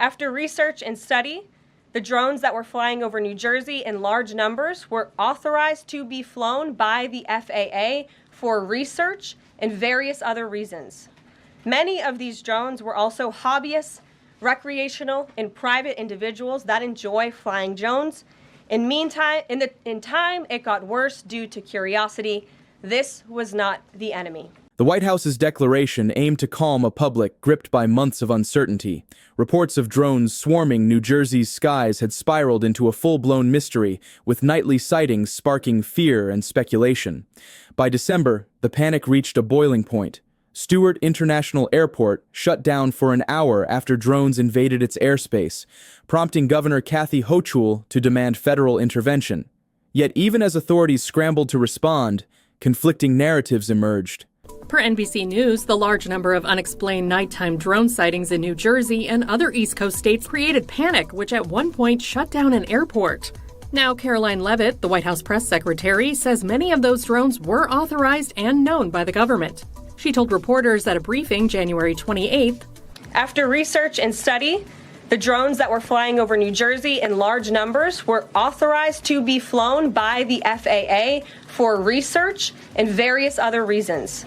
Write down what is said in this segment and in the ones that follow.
After research and study, the drones that were flying over New Jersey in large numbers were authorized to be flown by the FAA for research and various other reasons. Many of these drones were also hobbyists, recreational, and private individuals that enjoy flying drones. In time, it got worse due to curiosity. This was not the enemy. The White House's declaration aimed to calm a public gripped by months of uncertainty. Reports of drones swarming New Jersey's skies had spiraled into a full-blown mystery, with nightly sightings sparking fear and speculation. By December, the panic reached a boiling point. Stewart International Airport shut down for an hour after drones invaded its airspace, prompting Governor Kathy Hochul to demand federal intervention. Yet even as authorities scrambled to respond, conflicting narratives emerged. Per NBC News, the large number of unexplained nighttime drone sightings in New Jersey and other East Coast states created panic, which at one point shut down an airport. Now, Caroline Leavitt, the White House press secretary, says many of those drones were authorized and known by the government. She told reporters at a briefing January 28th, After research and study, the drones that were flying over New Jersey in large numbers were authorized to be flown by the FAA for research and various other reasons.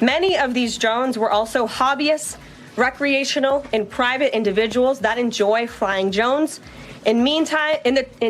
Many of these drones were also hobbyists, recreational, and private individuals that enjoy flying drones. In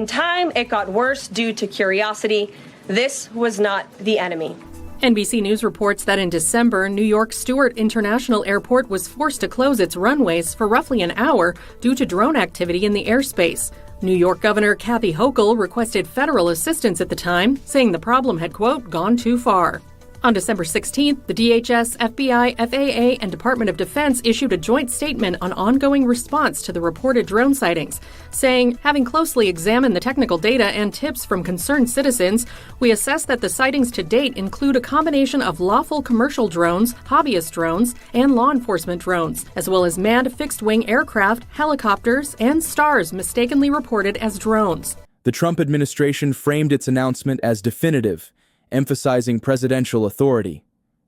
time, it got worse due to curiosity. This was not the enemy. NBC News reports that in December, New York Stewart International Airport was forced to close its runways for roughly an hour due to drone activity in the airspace. New York Governor Kathy Hochul requested federal assistance at the time, saying the problem had, quote, gone too far. On December 16th, the DHS, FBI, FAA, and Department of Defense issued a joint statement on ongoing response to the reported drone sightings, saying, having closely examined the technical data and tips from concerned citizens, we assess that the sightings to date include a combination of lawful commercial drones, hobbyist drones, and law enforcement drones, as well as manned fixed-wing aircraft, helicopters, and stars mistakenly reported as drones. The Trump administration framed its announcement as definitive, emphasizing presidential authority.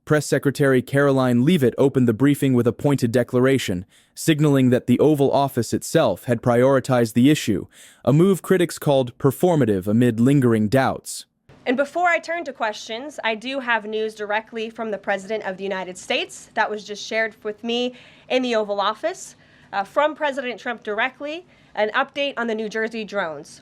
Press Secretary Caroline Leavitt opened the briefing with a pointed declaration, signaling that the Oval Office itself had prioritized the issue, a move critics called performative amid lingering doubts. And before I turn to questions, I do have news directly from the President of the United States that was just shared with me in the Oval Office. From President Trump directly, an update on the New Jersey drones.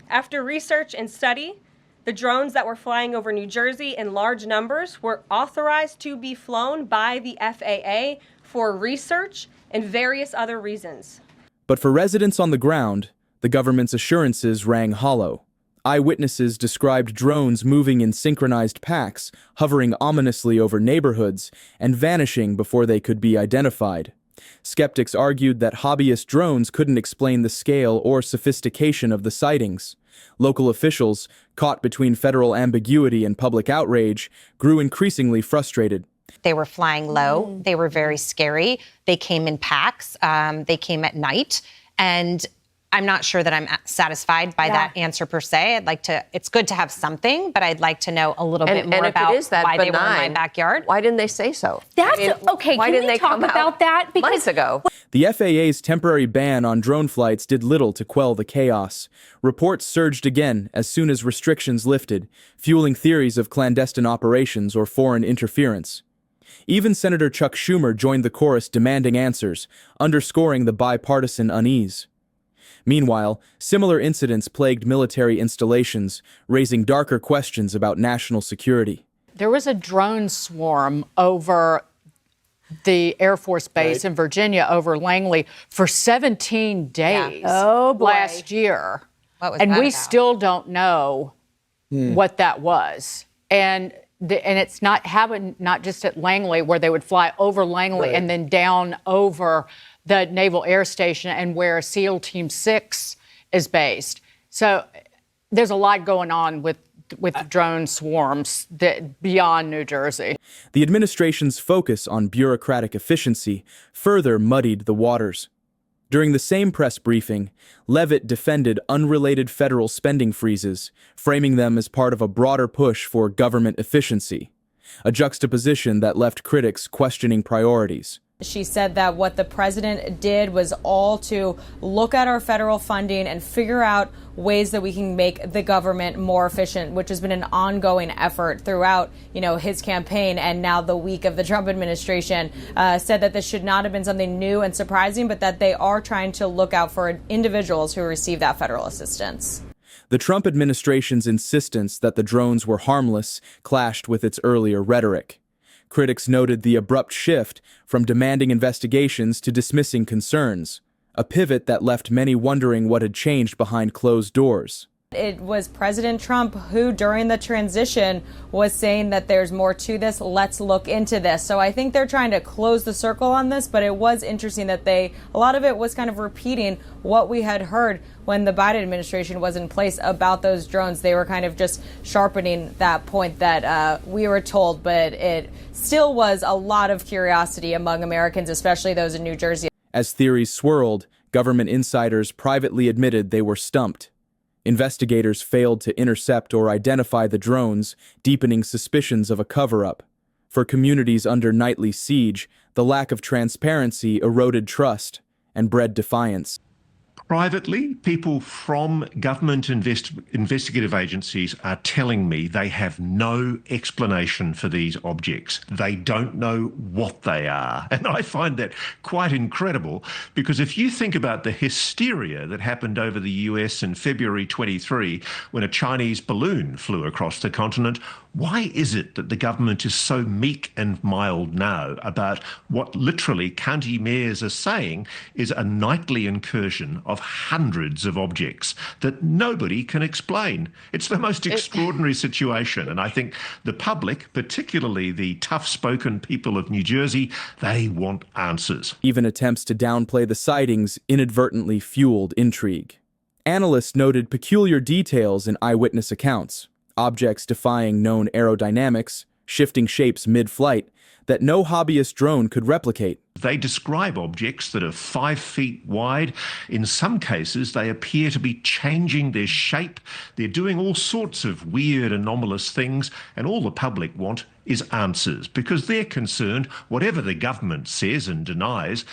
After research and study, the drones that were flying over New Jersey in large numbers were authorized to be flown by the FAA for research and various other reasons. But for residents on the ground, the government's assurances rang hollow. Eyewitnesses described drones moving in synchronized packs, hovering ominously over neighborhoods, and vanishing before they could be identified. Skeptics argued that hobbyist drones couldn't explain the scale or sophistication of the sightings. Local officials, caught between federal ambiguity and public outrage, grew increasingly frustrated. They were flying low. They were very scary. They came in packs. They came at night. And I'm not sure that I'm satisfied by that answer per se. It's good to have something, but I'd like to know a little bit more about why they were in my backyard. Why didn't they say so? Okay. Why didn't they talk come about that? Because months ago. The FAA's temporary ban on drone flights did little to quell the chaos. Reports surged again as soon as restrictions lifted, fueling theories of clandestine operations or foreign interference. Even Senator Chuck Schumer joined the chorus demanding answers, underscoring the bipartisan unease. Meanwhile, similar incidents plagued military installations, raising darker questions about national security. There was a drone swarm over the Air Force Base in Virginia, over Langley, for 17 days last year. And we still don't know what that was. And it's not happened not just at Langley, where they would fly over Langley and then down over the Naval Air Station and where SEAL Team 6 is based. So there's a lot going on with drone swarms beyond New Jersey. The administration's focus on bureaucratic efficiency further muddied the waters. During the same press briefing, Leavitt defended unrelated federal spending freezes, framing them as part of a broader push for government efficiency, a juxtaposition that left critics questioning priorities. She said that what the president did was all to look at our federal funding and figure out ways that we can make the government more efficient, which has been an ongoing effort throughout, his campaign and now the week of the Trump administration. Said that this should not have been something new and surprising, but that they are trying to look out for individuals who receive that federal assistance. The Trump administration's insistence that the drones were harmless clashed with its earlier rhetoric. Critics noted the abrupt shift from demanding investigations to dismissing concerns, a pivot that left many wondering what had changed behind closed doors. It was President Trump who, during the transition, was saying that there's more to this. Let's look into this. So I think they're trying to close the circle on this, but it was interesting that a lot of it was kind of repeating what we had heard when the Biden administration was in place about those drones. They were kind of just sharpening that point that we were told, but it still was a lot of curiosity among Americans, especially those in New Jersey. As theories swirled, government insiders privately admitted they were stumped. Investigators failed to intercept or identify the drones, deepening suspicions of a cover-up. For communities under nightly siege, the lack of transparency eroded trust and bred defiance. Privately, people from government investigative agencies are telling me they have no explanation for these objects. They don't know what they are. And I find that quite incredible, because if you think about the hysteria that happened over the US in February 23 when a Chinese balloon flew across the continent, why is it that the government is so meek and mild now about what literally county mayors are saying is a nightly incursion of hundreds of objects that nobody can explain? It's the most extraordinary situation. And I think the public, particularly the tough-spoken people of New Jersey, they want answers. Even attempts to downplay the sightings inadvertently fueled intrigue. Analysts noted peculiar details in eyewitness accounts. Objects defying known aerodynamics, shifting shapes mid-flight, that no hobbyist drone could replicate. They describe objects that are 5 feet wide. In some cases, they appear to be changing their shape. They're doing all sorts of weird, anomalous things, and all the public want is answers, because they're concerned, whatever the government says and denies.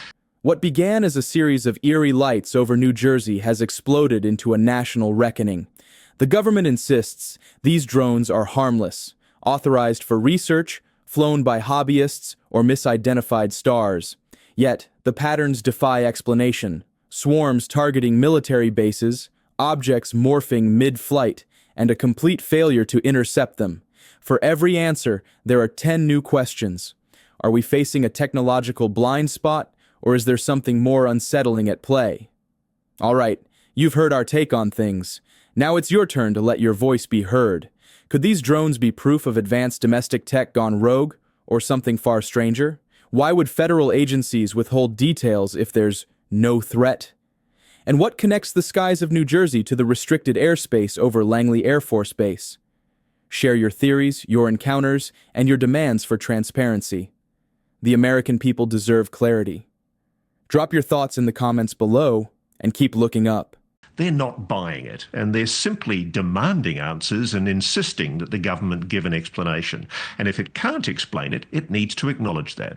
What began as a series of eerie lights over New Jersey has exploded into a national reckoning. The government insists these drones are harmless, authorized for research, flown by hobbyists or misidentified stars. Yet, the patterns defy explanation. Swarms targeting military bases, objects morphing mid-flight, and a complete failure to intercept them. For every answer, there are 10 new questions. Are we facing a technological blind spot, or is there something more unsettling at play? All right, you've heard our take on things. Now it's your turn to let your voice be heard. Could these drones be proof of advanced domestic tech gone rogue, or something far stranger? Why would federal agencies withhold details if there's no threat? And what connects the skies of New Jersey to the restricted airspace over Langley Air Force Base? Share your theories, your encounters, and your demands for transparency. The American people deserve clarity. Drop your thoughts in the comments below, and keep looking up. They're not buying it, and they're simply demanding answers and insisting that the government give an explanation. And if it can't explain it, it needs to acknowledge that.